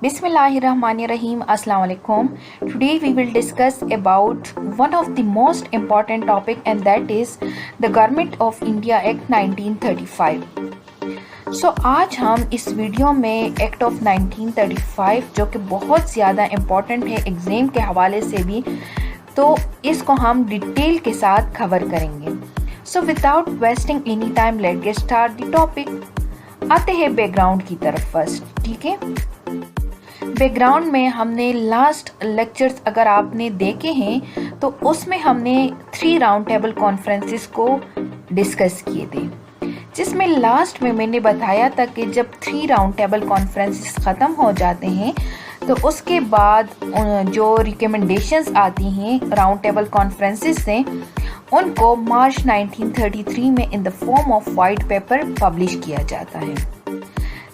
Bismillahirrahmanirrahim. Assalamu alaikum. Today we will discuss about one of the most important topic, and that is the Government of India Act 1935. So आज हम इस video में act of 1935 जो कि बहुत ज़्यादा important है एग्ज़ाम के हवाले से भी, तो इसको हम डिटेल के साथ कवर करेंगे. So without wasting any time let get start the topic. आते हैं बैकग्राउंड की तरफ फर्स्ट. ठीक है, बैकग्राउंड में हमने लास्ट लेक्चर्स अगर आपने देखे हैं तो उसमें हमने 3 राउंड टेबल कॉन्फ्रेंसेस को डिस्कस किए थे, जिसमें लास्ट में मैंने बताया था कि जब 3 राउंड टेबल कॉन्फ्रेंसेस ख़त्म हो जाते हैं तो उसके बाद जो रिकमेंडेशंस आती हैं राउंड टेबल कॉन्फ्रेंसेस से, उनको मार्च 1933 में in the form of white paper publish किया जाता है.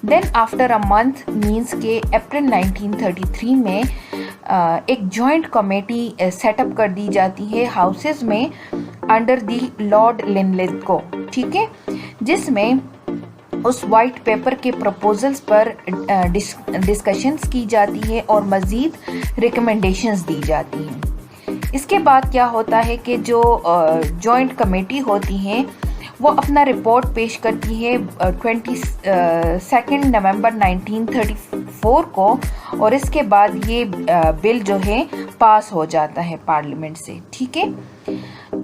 Then after a month means के अप्रैल 1933 में एक जॉइंट कमेटी सेटअप कर दी जाती है हाउसेस में अंडर दी लॉर्ड लिनलिथ को. ठीक है, जिसमें उस वाइट पेपर के प्रपोजल्स पर डिस्कशंस की जाती है और मज़ीद रिकमेंडेशंस दी जाती हैं. इसके बाद क्या होता है कि जो जॉइंट कमेटी होती हैं वो अपना रिपोर्ट पेश करती है 22 नवंबर 1934 को, और इसके बाद ये बिल जो है पास हो जाता है पार्लियामेंट से. ठीक है,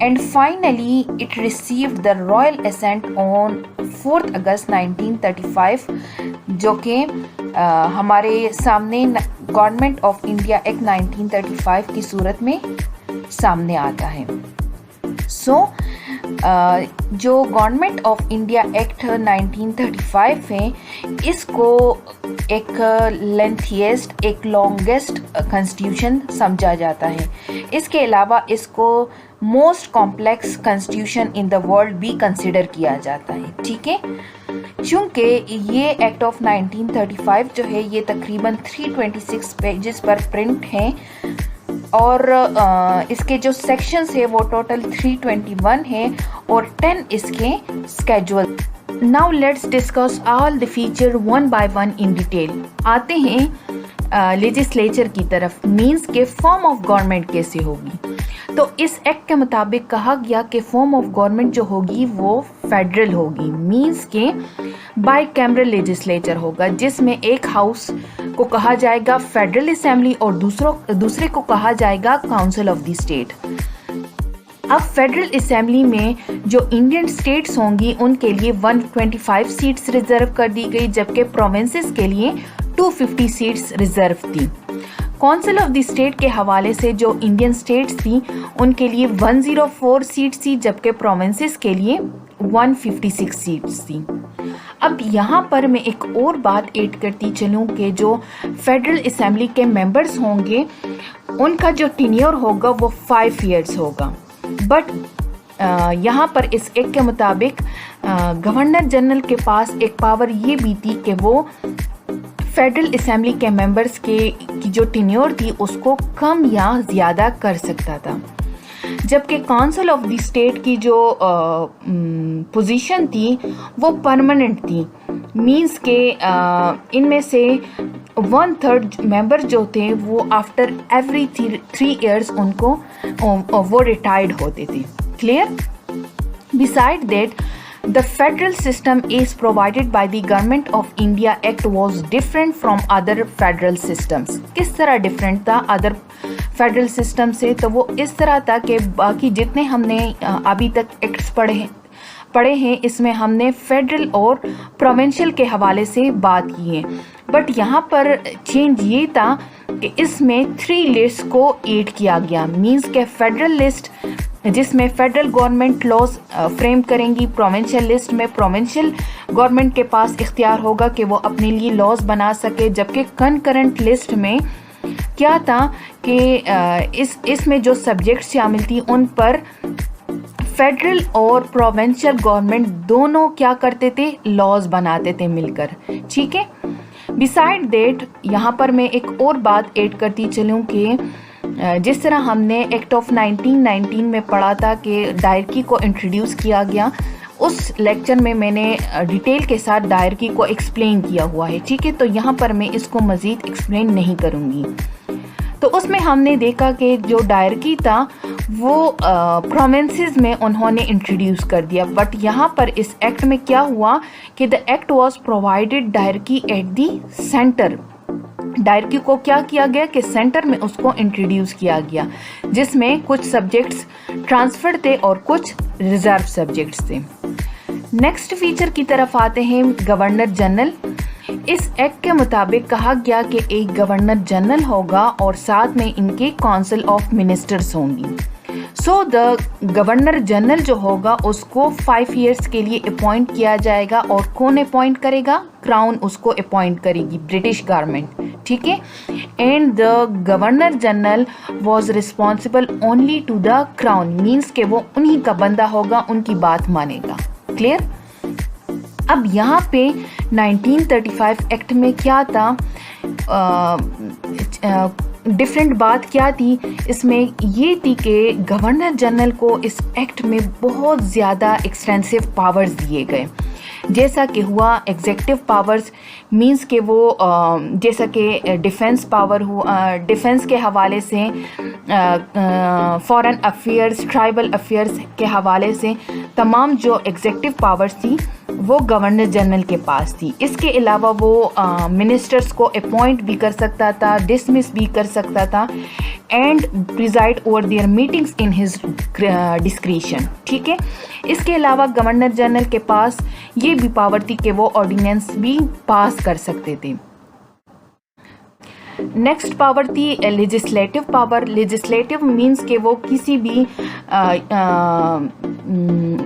and finally it received the royal assent on 4 August 1935, जो कि हमारे सामने गवर्नमेंट ऑफ इंडिया एक्ट 1935 की सूरत में सामने आता है. सो जो गवर्नमेंट ऑफ इंडिया एक्ट 1935 है, इसको एक लेंथीएस्ट, एक लॉन्गेस्ट कॉन्स्टिट्यूशन समझा जाता है. इसके अलावा इसको most complex constitution in the world भी कंसिडर किया जाता है. ठीक है, चूँकि ये एक्ट ऑफ 1935 जो है ये तकरीबन 326 पेजेस पर प्रिंट है, और इसके जो सेक्शंस है वो टोटल 321 है और 10 इसके schedule. Now let's discuss all the feature one by one in detail. आते हैं लेजिस्लेचर की तरफ, मींस के फॉर्म ऑफ गवर्नमेंट कैसे होगी. तो इस एक्ट के मुताबिक कहा गया कि फॉर्म ऑफ गवर्नमेंट जो होगी वो फेडरल होगी, मींस के बाई कैमरल लेजिस्लेचर होगा, जिसमें एक हाउस को कहा जाएगा फेडरल असेंबली और दूसरे को कहा जाएगा काउंसिल ऑफ द स्टेट. अब फेडरल असेंबली में जो इंडियन स्टेट्स होंगी उनके लिए 125 सीट्स रिजर्व कर दी गई, जबकि प्रोविंसेस के लिए 250 सीट्स रिजर्व थी. काउंसिल ऑफ द स्टेट के हवाले से जो इंडियन स्टेट्स थी उनके लिए 104 सीट्स थी, जबकि प्रोविंसेस के लिए 156 सीट्स थी. अब यहाँ पर मैं एक और बात ऐड करती चलूँ कि जो फेडरल असेंबली के मेंबर्स होंगे उनका जो टेन्योर होगा वो 5 इयर्स होगा. बट यहाँ पर इस एक्ट के मुताबिक गवर्नर जनरल के पास एक पावर ये भी थी कि वो फेडरल असेंबली के मेंबर्स की जो टेन्योर थी उसको कम या ज़्यादा कर सकता था, जबकि काउंसिल ऑफ द स्टेट की जो पोजीशन थी वो परमानेंट थी, मींस के इनमें से 1/3 मेंबर जो थे वो आफ्टर एवरी 3 इयर्स उनको वो रिटायर्ड होते थे. Clear? Beside that the federal system is provided by the Government of India Act was different from other federal systems. किस तरह डिफरेंट था अदर फेडरल सिस्टम से? तो वो इस तरह था कि बाकी जितने हमने अभी तक एक्ट्स पढ़े हैं इसमें हमने फेडरल और प्रोविंशियल के हवाले से बात की है, बट यहाँ पर चेंज ये था कि इसमें 3 लिस्ट को ऐड किया गया, मींस के फेडरल लिस्ट जिसमें फेडरल गवर्नमेंट लॉज फ्रेम करेंगी, प्रोविंशियल लिस्ट में प्रोविंशियल गवर्नमेंट के पास इख्तियार होगा कि वो अपने लिए लॉज बना सके, जबकि कनकरेंट लिस्ट में क्या था कि इसमें जो सब्जेक्ट्स शामिल थी उन पर फेडरल और प्रोविंशियल गवर्नमेंट दोनों क्या करते थे, लॉज बनाते थे मिलकर. ठीक है, बिसाइड दैट यहाँ पर मैं एक और बात ऐड करती चलूँ कि जिस तरह हमने एक्ट ऑफ 1919 में पढ़ा था कि डायरकी को इंट्रोड्यूस किया गया, उस लेक्चर में मैंने डिटेल के साथ डायरकी को एक्सप्लेन किया हुआ है, ठीक है। तो यहाँ पर मैं इसको मज़ीद एक्सप्लेन नहीं करूँगी। तो उसमें हमने देखा कि जो डायरकी था वो प्रोविंसेस में उन्होंने इंट्रोड्यूस कर दिया, बट यहाँ पर इस एक्ट में क्या हुआ कि the act was provided dyarchy at the centre. Dyarchy को क्या किया गया कि सेंटर में उसको इंट्रोड्यूस किया गया, जिसमें कुछ सब्जेक्ट्स ट्रांसफर थे और कुछ रिजर्व सब्जेक्ट्स थे। नेक्स्ट फीचर की तरफ आते हैं, गवर्नर जनरल। इस एक्ट के मुताबिक कहा गया कि एक गवर्नर जनरल होगा और साथ में इनके काउंसिल ऑफ मिनिस्टर्स होंगी। सो द गवर्नर जनरल जो होगा उसको 5 ईयर्स के लिए अपॉइंट किया जाएगा, और कौन अपॉइंट करेगा? क्राउन उसको अपॉइंट करेगी, ब्रिटिश गवर्नमेंट, ठीक है। And the governor general was responsible only to the crown, means के वो उन्हीं का बंदा होगा, उनकी बात मानेगा। क्लियर? अब यहाँ पे 1935 एक्ट में क्या था, डिफरेंट बात क्या थी इसमें, ये थी कि गवर्नर जनरल को इस एक्ट में बहुत ज़्यादा एक्सटेंसिव पावर्स दिए गए। जैसा कि हुआ एग्जेक्टिव पावर्स, मींस के वो जैसा कि डिफेंस पावर हुआ, डिफेंस के हवाले से, फॉरेन अफेयर्स, ट्राइबल अफेयर्स के हवाले से तमाम जो एग्जेक्टिव पावर्स थी वो गवर्नर जनरल के पास थी। इसके अलावा वो मिनिस्टर्स को अपॉइंट भी कर सकता था, डिसमिस भी कर सकता था, and preside over there meetings in his discretion, ठीक है। इसके अलावा गवर्नर जनरल के पास ये भी पावर थी कि वो ऑर्डिनेंस भी पास कर सकते थे। नेक्स्ट पावर थी लेजिस्लेटिव पावर। लेजिस्लेटिव मींस कि वो किसी भी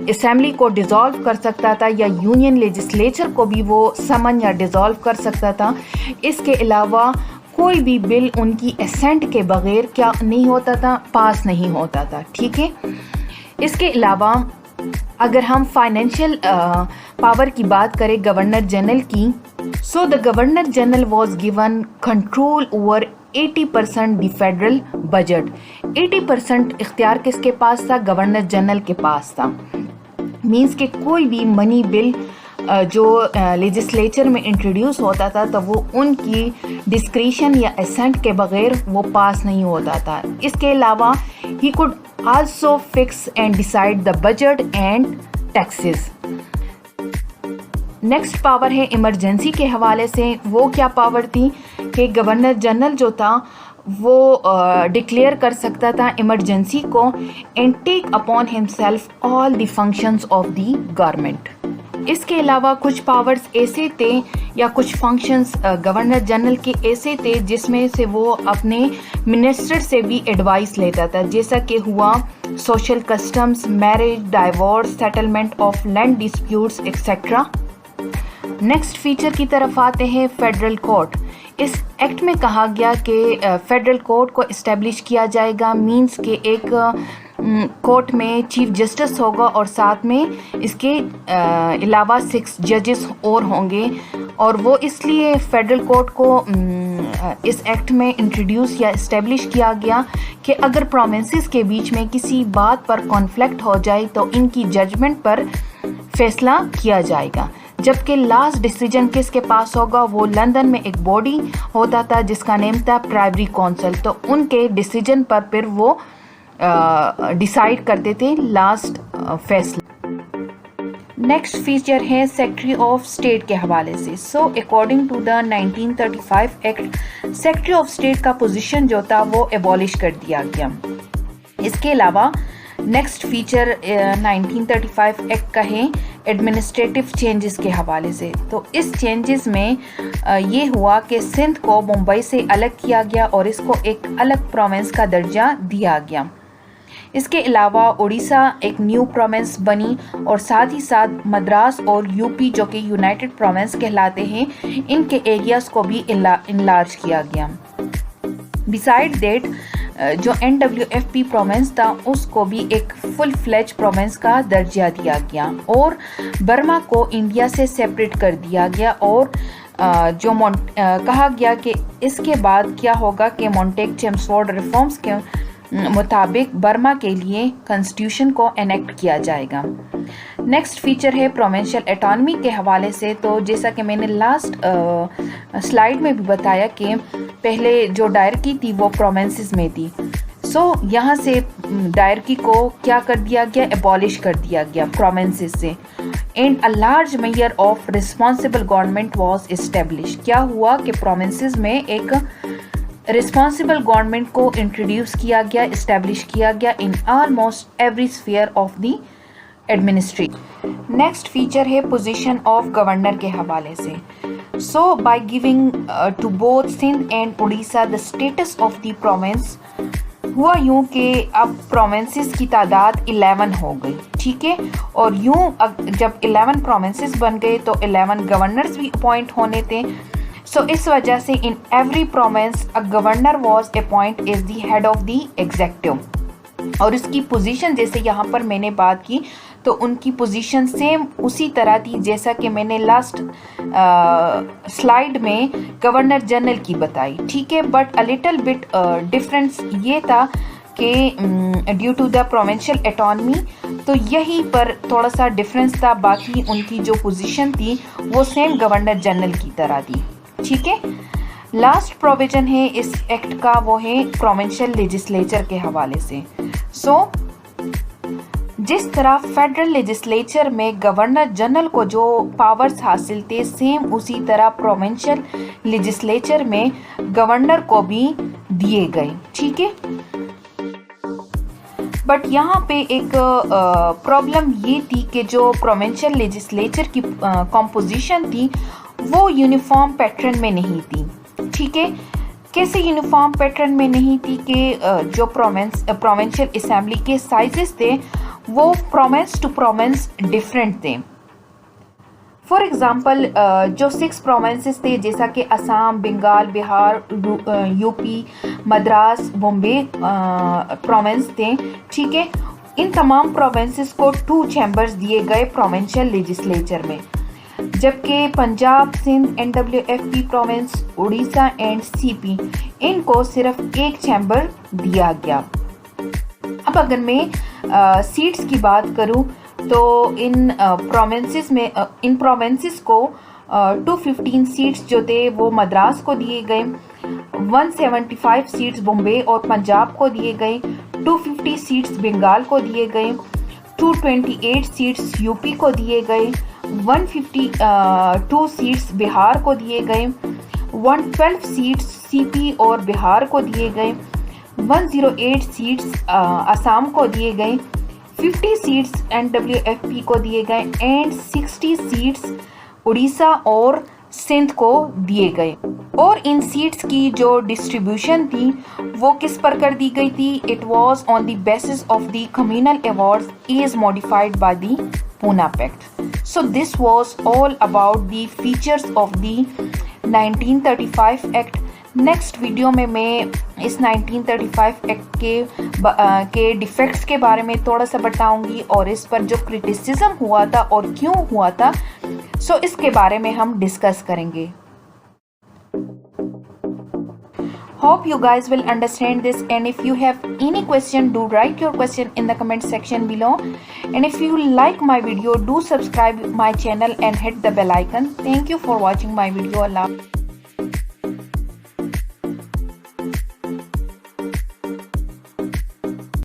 असेंबली को डिसॉल्व कर सकता था, या यूनियन लेजिस्लेचर को भी वो समन या डिसॉल्व कर सकता था। इसके अलावा कोई भी बिल उनकी असेंट के बगैर क्या नहीं होता था, पास नहीं होता था, ठीक है। इसके अलावा अगर हम फाइनेंशियल पावर की बात करें गवर्नर जनरल की, so the governor general was given control over 80% the federal budget. 80% इख्तियार किसके पास था? गवर्नर जनरल के पास था। मींस कि कोई भी मनी बिल जो लेजिस्लेचर में इंट्रोड्यूस होता था तो वो उनकी डिस्क्रिशन या असेंट के बगैर वो पास नहीं होता था। इसके अलावा he could also fix and decide the budget and taxes. Next power है इमरजेंसी के हवाले से। वो क्या पावर थी कि गवर्नर जनरल जो था वो डिक्लेयर कर सकता था इमरजेंसी को, and take upon himself all the functions of the government. इसके अलावा कुछ पावर्स ऐसे थे या कुछ फंक्शंस गवर्नर जनरल के ऐसे थे जिसमें से वो अपने मिनिस्टर से भी एडवाइस लेता था, जैसा कि हुआ social customs, marriage, divorce, settlement of land disputes etcetera. Next feature की तरफ आते हैं फेडरल कोर्ट। इस एक्ट में कहा गया कि फेडरल कोर्ट को इस्टेब्लिश किया जाएगा, मींस के एक कोर्ट में चीफ जस्टिस होगा और साथ में इसके अलावा 6 जजेस और होंगे। और वो इसलिए फेडरल कोर्ट को इस एक्ट में इंट्रोड्यूस या इस्टेब्लिश किया गया कि अगर प्रोविंसेस के बीच में किसी बात पर कॉन्फ्लिक्ट हो जाए तो इनकी जजमेंट पर फैसला किया जाएगा। जबकि लास्ट डिसीजन किसके पास होगा? वो लंदन में एक बॉडी होता था जिसका नेम था प्राइवरी काउंसिल, तो उनके डिसीजन पर फिर वो डिसाइड करते थे लास्ट फैसला। नेक्स्ट फीचर है सेक्रेटरी ऑफ स्टेट के हवाले से। So according to the 1935 act, secretary of state का पोजीशन जो था वो एबॉलिश कर दिया गया। इसके अलावा नेक्स्ट फीचर 1935 एक्ट का है एडमिनिस्ट्रेटिव चेंजेस के हवाले से। तो इस चेंजेस में ये हुआ कि सिंध को मुंबई से अलग किया गया और इसको एक अलग प्रोविंस का दर्जा दिया गया। इसके अलावा उड़ीसा एक न्यू प्रोविंस बनी और साथ ही साथ मद्रास और यूपी जो कि यूनाइटेड प्रोविंस कहलाते हैं, इनके एरियाज को भी इनलार्ज किया गया। बिसाइड दैट जो NWFP प्रोविंस था उसको भी एक फुल फ्लेज प्रोविंस का दर्जा दिया गया और बर्मा को इंडिया से सेपरेट कर दिया गया। और जो कहा गया कि इसके बाद क्या होगा कि मॉन्टेग चेम्सफोर्ड रिफॉर्म्स के मुताबिक बर्मा के लिए कॉन्स्टिट्यूशन को एनेक्ट किया जाएगा। नेक्स्ट फीचर है प्रोविंशियल ऑटोनॉमी के हवाले से। तो जैसा कि मैंने लास्ट स्लाइड में भी बताया कि पहले जो डायरकी थी वो प्रोविंसेस में थी। सो यहाँ से डायरकी को क्या कर दिया गया, एबॉलिश कर दिया गया प्रोविंसेस से। And a large measure of responsible government was establish. क्या हुआ कि प्रोविंसेस में एक रिस्पॉन्सिबल गवर्नमेंट को इंट्रोड्यूस किया गया, इस्टेब्लिश किया गया in almost every sphere of the administration. Next feature है पोजीशन ऑफ गवर्नर के हवाले से। So by giving to both Sindh and Orissa the status of the province, हुआ यूं कि अब प्रोविंसेस की तादाद 11 हो गई, ठीक है। और यूं जब 11 प्रोविंसेस बन गए तो 11 गवर्नर्स भी अपॉइंट होने थे। सो इस वजह से in every province a governor was appoint as the head of the executive. और इसकी पोजीशन जैसे यहाँ पर मैंने बात की तो उनकी पोजीशन सेम उसी तरह थी जैसा कि मैंने लास्ट स्लाइड में गवर्नर जनरल की बताई, ठीक है। But a little bit difference ये था कि due to the provincial autonomy, तो यहीं पर थोड़ा सा डिफरेंस था। बाकी उनकी जो पोजीशन थी वो सेम गवर्नर जनरल की तरह थी, ठीक है। लास्ट प्रोविजन है इस एक्ट का, वो है प्रोविंशियल लेजिस्लेचर के हवाले से। सो जिस तरह फेडरल लेजिस्लेचर में गवर्नर जनरल को जो पावर्स हासिल थे, सेम उसी तरह प्रोविंशियल लेजिस्लेचर में गवर्नर को भी दिए गए, ठीक है। बट यहाँ पे एक प्रॉब्लम ये थी कि जो प्रोविंशियल लेजिस्लेचर की कॉम्पोजिशन थी वो यूनिफॉर्म पैटर्न में नहीं थी, ठीक है। कैसे यूनिफॉर्म पैटर्न में नहीं थी कि जो प्रोविंशियल असेंबली के साइजेस थे वो प्रोविंस टू प्रोविंस डिफरेंट थे। फॉर एग्जांपल जो 6 प्रोविंसेस थे जैसा कि असम, बंगाल, बिहार, यूपी, मद्रास, बॉम्बे प्रोविंस थे, ठीक है। इन तमाम प्रोविंसेस को 2 चैम्बर्स दिए गए प्रोविंशियल लेजिस्लेचर में, जबकि Punjab, Sindh, NWFP province, Orissa and CP इनको सिर्फ एक चैम्बर दिया गया। अब अगर मैं सीट्स की बात करूं तो इन प्रोविंसेस को 215 सीट्स जो थे वो मद्रास को दिए गए, 175 सीट्स बॉम्बे और पंजाब को दिए गए, 250 सीट्स बंगाल को दिए गए, 228 सीट्स यूपी को दिए गए, 152 सीट्स बिहार को दिए गए, 112 सीट्स CP और बिहार को दिए गए, 108 सीट्स असम को दिए गए, 50 सीट्स NWFP को दिए गए एंड 60 सीट्स उड़ीसा और सिंध को दिए गए। और इन सीट्स की जो डिस्ट्रीब्यूशन थी वो किस पर कर दी गई थी? It was on the basis of the communal awards as modified by the Poona pact. So this was all about the features of the 1935 act. Next video में मैं इस 1935 एक्ट के डिफेक्ट्स के बारे में थोड़ा सा बताऊंगी और इस पर जो क्रिटिसिज्म हुआ था और क्यों हुआ था, सो इसके बारे में हम डिस्कस करेंगे। Hope you guys will understand this, and if you have any question, do write your question in the comment section below, and if you like my video, do subscribe my channel and hit the bell icon. Thank you for watching my video. Allah.